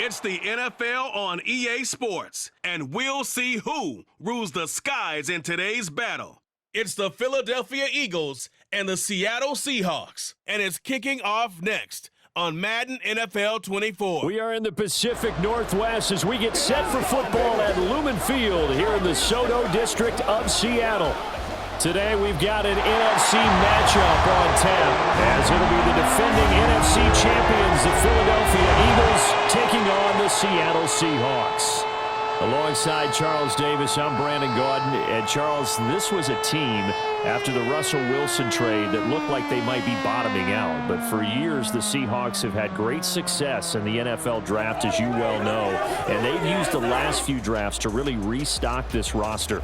It's the NFL on EA Sports, and we'll see who rules the skies in today's battle. It's the Philadelphia Eagles and the Seattle Seahawks, and it's kicking off next on Madden NFL 24. We are in the Pacific Northwest as we get set for football at Lumen Field here in the Soto district of Seattle. Today we've got an NFC matchup on tap, as it'll be the defending NFC champions, the Philadelphia Eagles, taking on the Seattle Seahawks. Alongside Charles Davis, I'm Brandon Gaudin. And Charles, this was a team after the Russell Wilson trade that looked like they might be bottoming out. But for years, the Seahawks have had great success in the NFL draft, as you well know. And they've used the last few drafts to really restock this roster.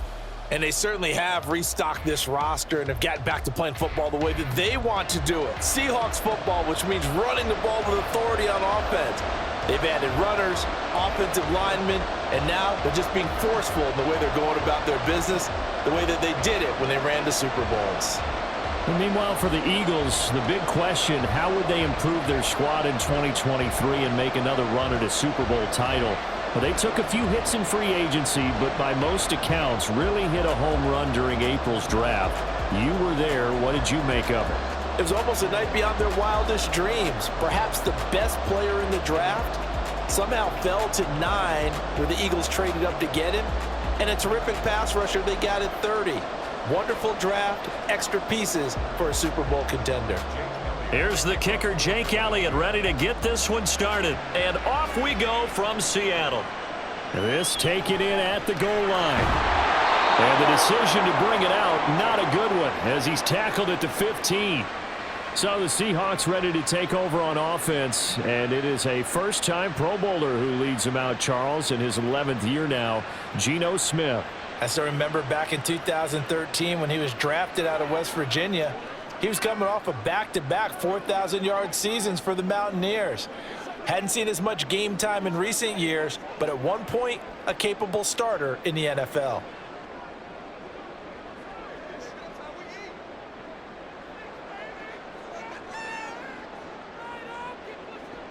And they certainly have restocked this roster and have gotten back to playing football the way that they want to do it. Seahawks football, which means running the ball with authority on offense. They've added runners, offensive linemen, and now they're just being forceful in the way they're going about their business, the way that they did it when they ran the Super Bowls. And meanwhile, for the Eagles, the big question, how would they improve their squad in 2023 and make another run at a Super Bowl title? Well, they took a few hits in free agency, but by most accounts, really hit a home run during April's draft. You were there. What did you make of it? It was almost a night beyond their wildest dreams. Perhaps the best player in the draft somehow fell to 9, where the Eagles traded up to get him. And a terrific pass rusher they got at 30. Wonderful draft, extra pieces for a Super Bowl contender. Here's the kicker, Jake Elliott, ready to get this one started. And off we go from Seattle. This taken in at the goal line. And the decision to bring it out, not a good one, as he's tackled at the 15. So the Seahawks ready to take over on offense, and it is a first-time Pro Bowler who leads them out, Charles, in his 11th year now, Geno Smith. I still remember back in 2013 when he was drafted out of West Virginia. He was coming off of back-to-back 4,000-yard seasons for the Mountaineers. Hadn't seen as much game time in recent years, but at one point, a capable starter in the NFL.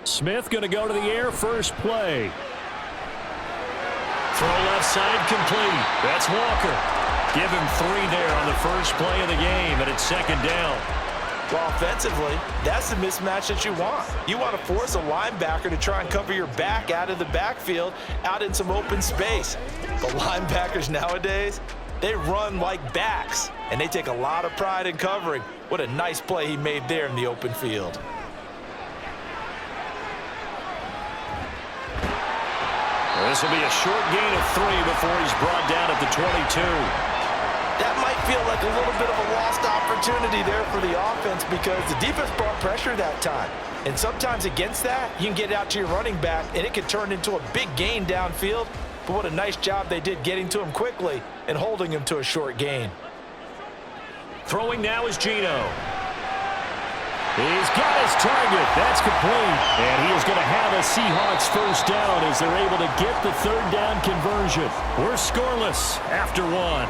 Smith going to go to the air, first play. Throw left side complete. That's Walker. Give him 3 there on the first play of the game, and it's second down. Well, offensively, that's the mismatch that you want. You want to force a linebacker to try and cover your back out of the backfield, out in some open space. But linebackers nowadays, they run like backs, and they take a lot of pride in covering. What a nice play he made there in the open field. This will be a short gain of 3 before he's brought down at the 22. That might feel like a little bit of a lost opportunity there for the offense because the defense brought pressure that time. And sometimes against that, you can get out to your running back, and it can turn into a big gain downfield. But what a nice job they did getting to him quickly and holding him to a short gain. Throwing now is Geno. He's got his target. That's complete. And he is going to have a Seahawks first down as they're able to get the third down conversion. We're scoreless after 1.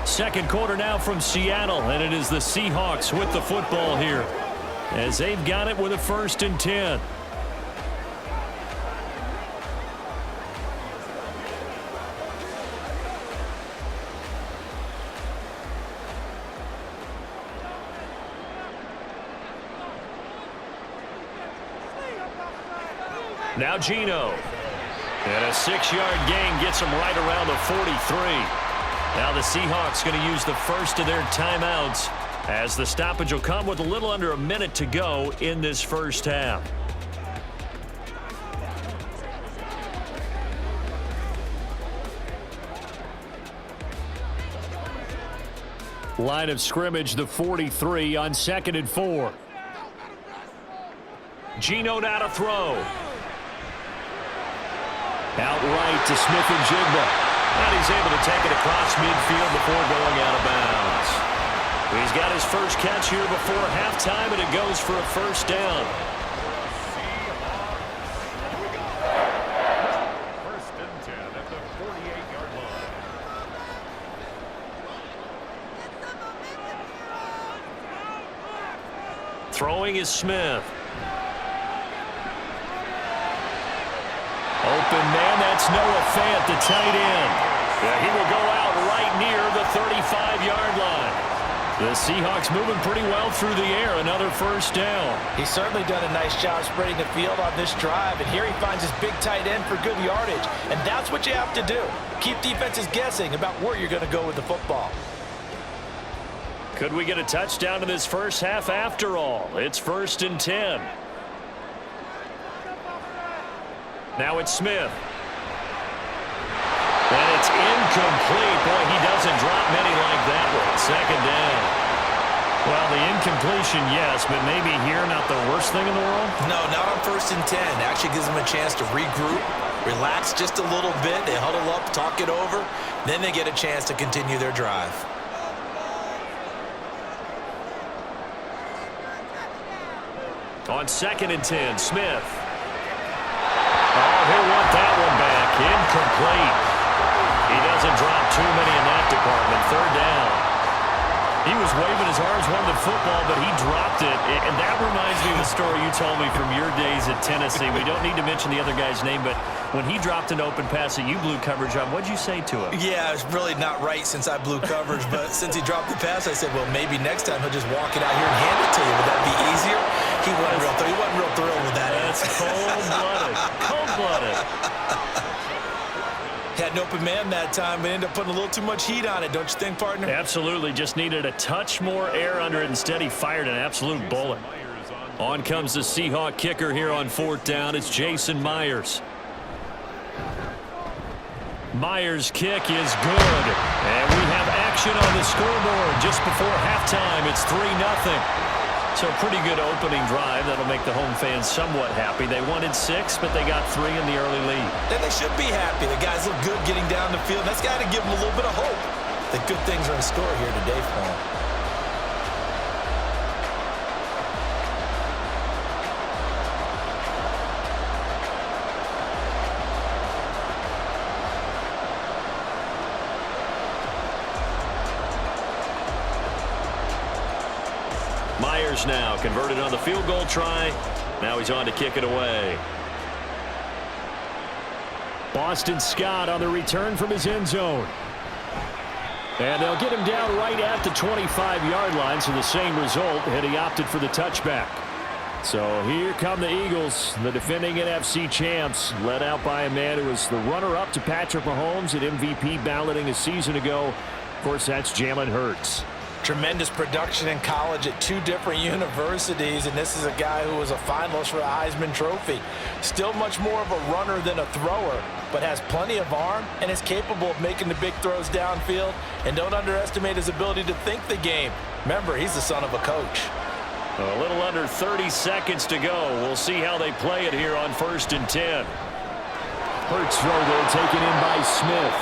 Second quarter now from Seattle, and it is the Seahawks with the football here as they've got it with a 1st and 10. Now Geno. And a 6-yard gain gets him right around the 43. Now the Seahawks going to use the first of their timeouts as the stoppage will come with a little under a minute to go in this first half. Line of scrimmage, the 43 on 2nd and 4. Geno now to throw. Outright to Smith-Njigba. And he's able to take it across midfield before going out of bounds. He's got his first catch here before halftime, and it goes for a first down. First and 10 at the 48-yard line. Throwing is Smith. Open man, that's Noah Fant, the tight end. Yeah, he will go out right near the 35-yard line. The Seahawks moving pretty well through the air. Another first down. He's certainly done a nice job spreading the field on this drive, and here he finds his big tight end for good yardage. And that's what you have to do. Keep defenses guessing about where you're going to go with the football. Could we get a touchdown in this first half after all? It's 1st and 10. Now it's Smith. And it's incomplete. Boy, he doesn't drop many like that one. 2nd down. Well, the incompletion, yes, but maybe here not the worst thing in the world? No, not on 1st and 10. Actually gives them a chance to regroup, relax just a little bit. They huddle up, talk it over. Then they get a chance to continue their drive. On 2nd and 10, Smith. Oh, he'll want that one back. Incomplete. He doesn't drop too many in that department. 3rd down. He was waving his arms, wanted the football, but he dropped it. And that reminds me of the story you told me from your days at Tennessee. We don't need to mention the other guy's name, but when he dropped an open pass that you blew coverage on, what'd you say to him? Yeah, it's really not right since I blew coverage, but since he dropped the pass, I said, well, maybe next time he'll just walk it out here and hand it to you. Would that be easier? He wasn't real thrilled with that. That's cold-blooded. Cold-blooded. Had an open man that time, but ended up putting a little too much heat on it, don't you think, partner? Absolutely. Just needed a touch more air under it. Instead, he fired an absolute bullet. On comes the Seahawk kicker here on 4th down. It's Jason Myers. Myers' kick is good. And we have action on the scoreboard just before halftime. It's 3-0. So pretty good opening drive. That'll make the home fans somewhat happy. They wanted 6, but they got 3 in the early lead. Then they should be happy. The guys look good getting down the field. That's got to give them a little bit of hope that good things are in store here today for them. Myers now converted on the field goal try. Now he's on to kick it away. Boston Scott on the return from his end zone. And they'll get him down right at the 25-yard line, so the same result, and he opted for the touchback. So here come the Eagles, the defending NFC champs, led out by a man who was the runner-up to Patrick Mahomes at MVP balloting a season ago. Of course, that's Jalen Hurts. Tremendous production in college at 2 different universities, and this is a guy who was a finalist for the Heisman Trophy. Still much more of a runner than a thrower, but has plenty of arm and is capable of making the big throws downfield. And don't underestimate his ability to think the game. Remember, he's the son of a coach. A little under 30 seconds to go. We'll see how they play it here on 1st and 10. Hurts throw there taken in by Smith.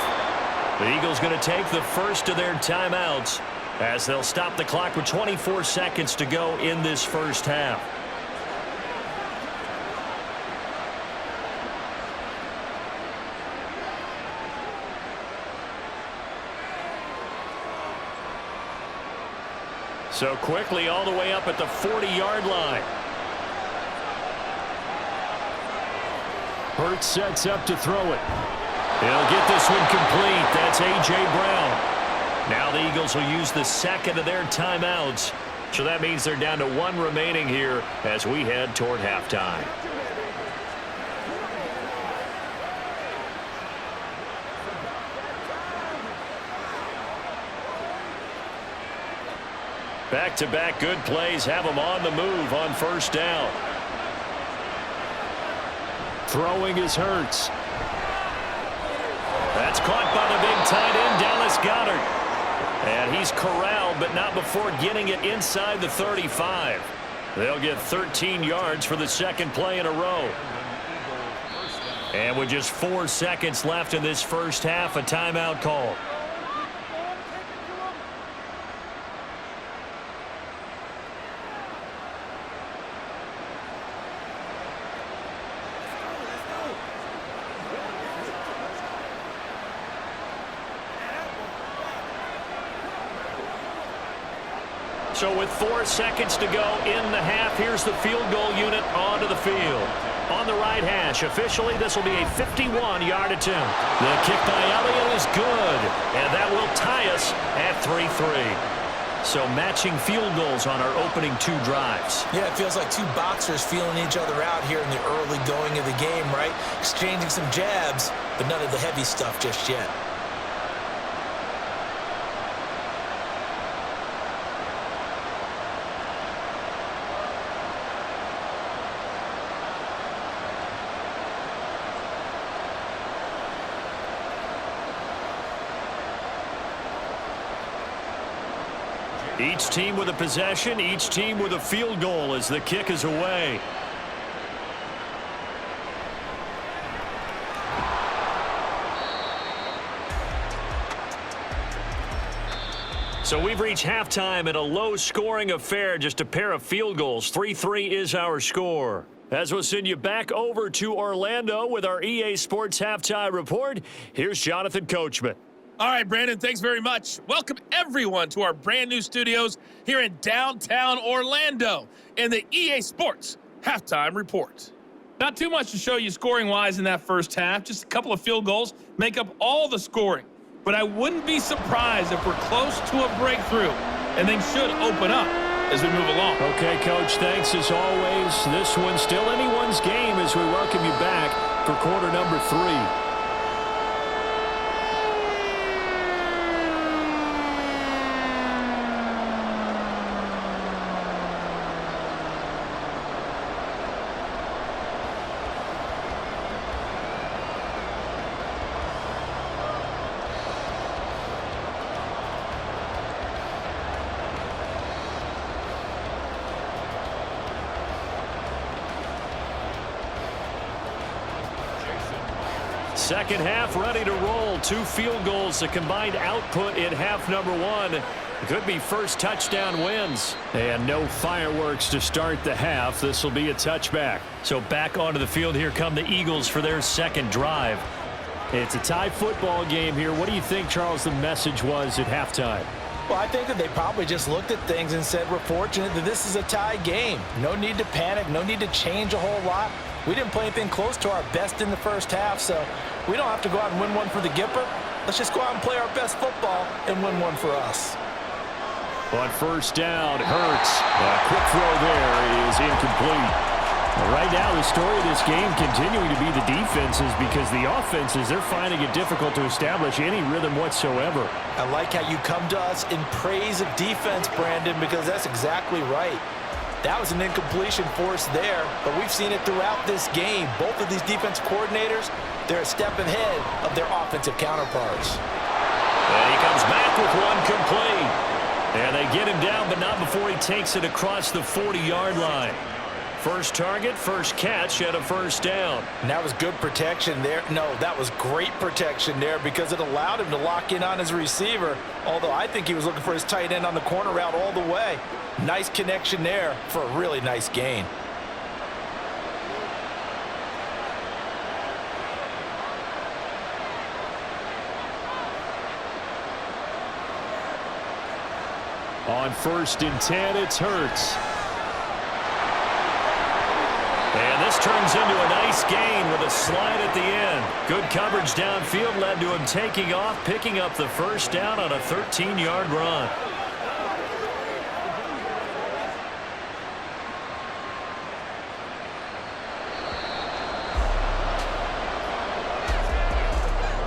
The Eagles going to take the first of their timeouts as they'll stop the clock with 24 seconds to go in this first half. So quickly all the way up at the 40-yard line. Hurts sets up to throw it. He'll get this one complete. That's A.J. Brown. Now the Eagles will use the second of their timeouts. So that means they're down to 1 remaining here as we head toward halftime. Back-to-back good plays have them on the move on 1st down. Throwing is Hurts. That's caught by the big tight end, Dallas Goedert. And he's corralled, but not before getting it inside the 35. They'll get 13 yards for the second play in a row. And with just 4 seconds left in this first half, a timeout call. So with 4 seconds to go in the half, here's the field goal unit onto the field. On the right hash, officially this will be a 51-yard attempt. The kick by Elliott is good, and that will tie us at 3-3. So matching field goals on our opening 2 drives. Yeah, it feels like 2 boxers feeling each other out here in the early going of the game, right? Exchanging some jabs, but none of the heavy stuff just yet. Each team with a possession, each team with a field goal as the kick is away. So we've reached halftime in a low-scoring affair, just a pair of field goals. 3-3 is our score. As we'll send you back over to Orlando with our EA Sports Halftime Report, here's Jonathan Coachman. All right, Brandon, thanks very much. Welcome, everyone, to our brand-new studios here in downtown Orlando in the EA Sports Halftime Report. Not too much to show you scoring-wise in that first half. Just a couple of field goals make up all the scoring. But I wouldn't be surprised if we're close to a breakthrough, and things should open up as we move along. Okay, Coach, thanks as always. This one's still anyone's game as we welcome you back for quarter number 3. Second half ready to roll. 2 field goals, a combined output in half number 1. Could be first touchdown wins. And no fireworks to start the half. This will be a touchback. So back onto the field here come the Eagles for their second drive. It's a tie football game here. What do you think, Charles, the message was at halftime? Well, I think that they probably just looked at things and said, we're fortunate that this is a tie game. No need to panic. No need to change a whole lot. We didn't play anything close to our best in the first half, so we don't have to go out and win one for the Gipper. Let's just go out and play our best football and win one for us. On first down, Hurts. A quick throw there is incomplete. Right now, the story of this game continuing to be the defenses because the offenses, they're finding it difficult to establish any rhythm whatsoever. I like how you come to us in praise of defense, Brandon, because that's exactly right. That was an incompletion for us there, but we've seen it throughout this game. Both of these defense coordinators, they're a step ahead of their offensive counterparts. And he comes back with one complete. And they get him down, but not before he takes it across the 40-yard line. First target, first catch at a first down. And that was good protection there. No, that was great protection there because it allowed him to lock in on his receiver, although I think he was looking for his tight end on the corner route all the way. Nice connection there for a really nice gain. On 1st and 10, it's Hurts. And this turns into a nice gain with a slide at the end. Good coverage downfield led to him taking off, picking up the first down on a 13-yard run.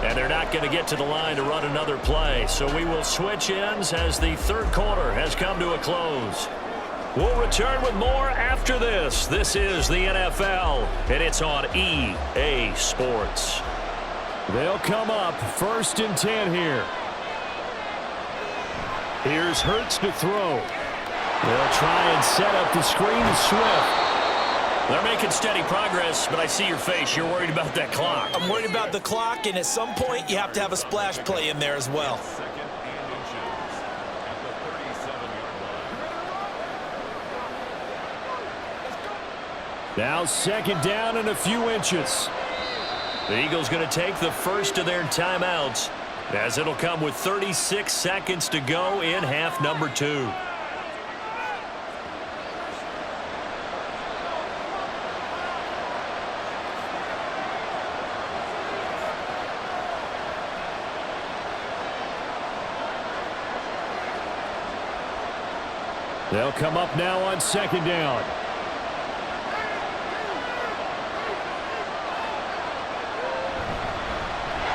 And they're not going to get to the line to run another play. So we will switch ends as the third quarter has come to a close. We'll return with more after this. This is the NFL, and it's on EA Sports. They'll come up 1st and 10 here. Here's Hurts to throw. They'll try and set up the screen to Swift. They're making steady progress, but I see your face. You're worried about that clock. I'm worried about the clock, and at some point, you have to have a splash play in there as well. Now 2nd down and a few inches. The Eagles going to take the first of their timeouts as it'll come with 36 seconds to go in half number 2. They'll come up now on second down.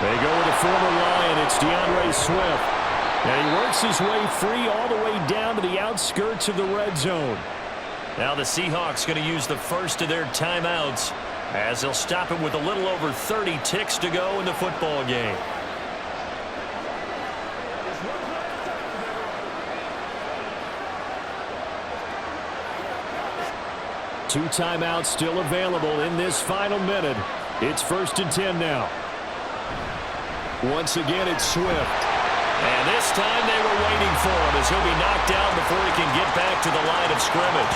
They go with a former Lion. It's DeAndre Swift. And he works his way free all the way down to the outskirts of the red zone. Now the Seahawks going to use the first of their timeouts as they'll stop it with a little over 30 ticks to go in the football game. Two timeouts still available in this final minute. It's 1st and 10 now. Once again, it's Swift. And this time they were waiting for him as he'll be knocked out before he can get back to the line of scrimmage.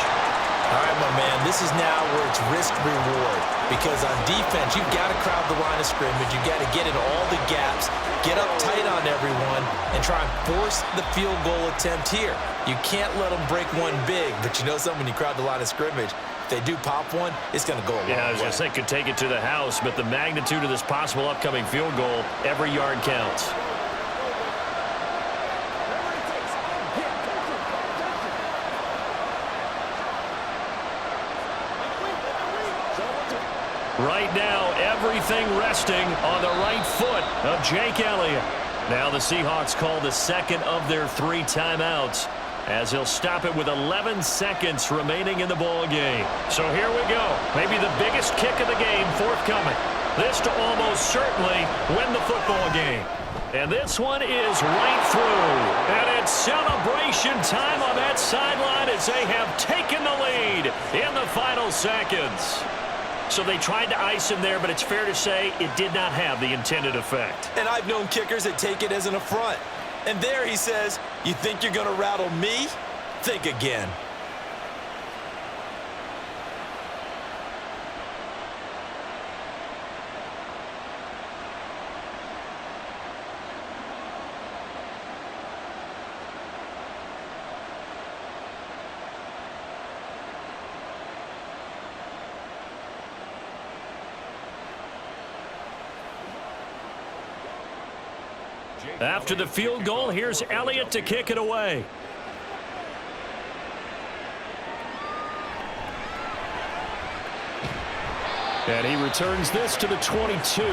All right, my man, this is now where it's risk-reward. Because on defense, you've got to crowd the line of scrimmage. You've got to get in all the gaps, get up tight on everyone, and try and force the field goal attempt here. You can't let them break one big, but you know something, when you crowd the line of scrimmage, if they do pop one, it's going to go a long way. Yeah, I was going to say could take it to the house, but the magnitude of this possible upcoming field goal, every yard counts. Right now, everything resting on the right foot of Jake Elliott. Now the Seahawks call the second of their 3 timeouts as he'll stop it with 11 seconds remaining in the ball game. So here we go. Maybe the biggest kick of the game forthcoming. This to almost certainly win the football game. And this one is right through. And it's celebration time on that sideline as they have taken the lead in the final seconds. So they tried to ice him there, but it's fair to say it did not have the intended effect. And I've known kickers that take it as an affront. And there he says, you think you're going to rattle me? Think again. After the field goal, here's Elliott to kick it away. And he returns this to the 22.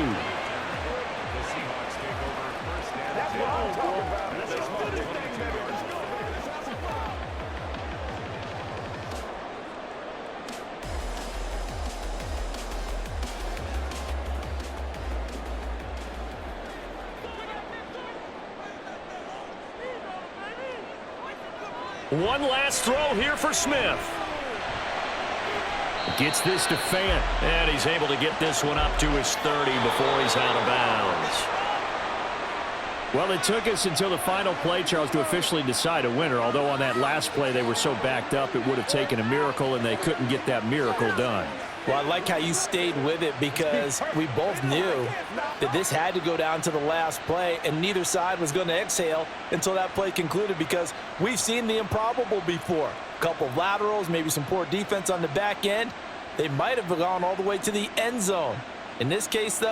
One last throw here for Smith. Gets this to Fant. And he's able to get this one up to his 30 before he's out of bounds. Well, it took us until the final play, Charles, to officially decide a winner. Although on that last play they were so backed up it would have taken a miracle, and they couldn't get that miracle done. Well, I like how you stayed with it because we both knew that this had to go down to the last play, and neither side was going to exhale until that play concluded because we've seen the improbable before. A couple of laterals, maybe some poor defense on the back end. They might have gone all the way to the end zone. In this case, though,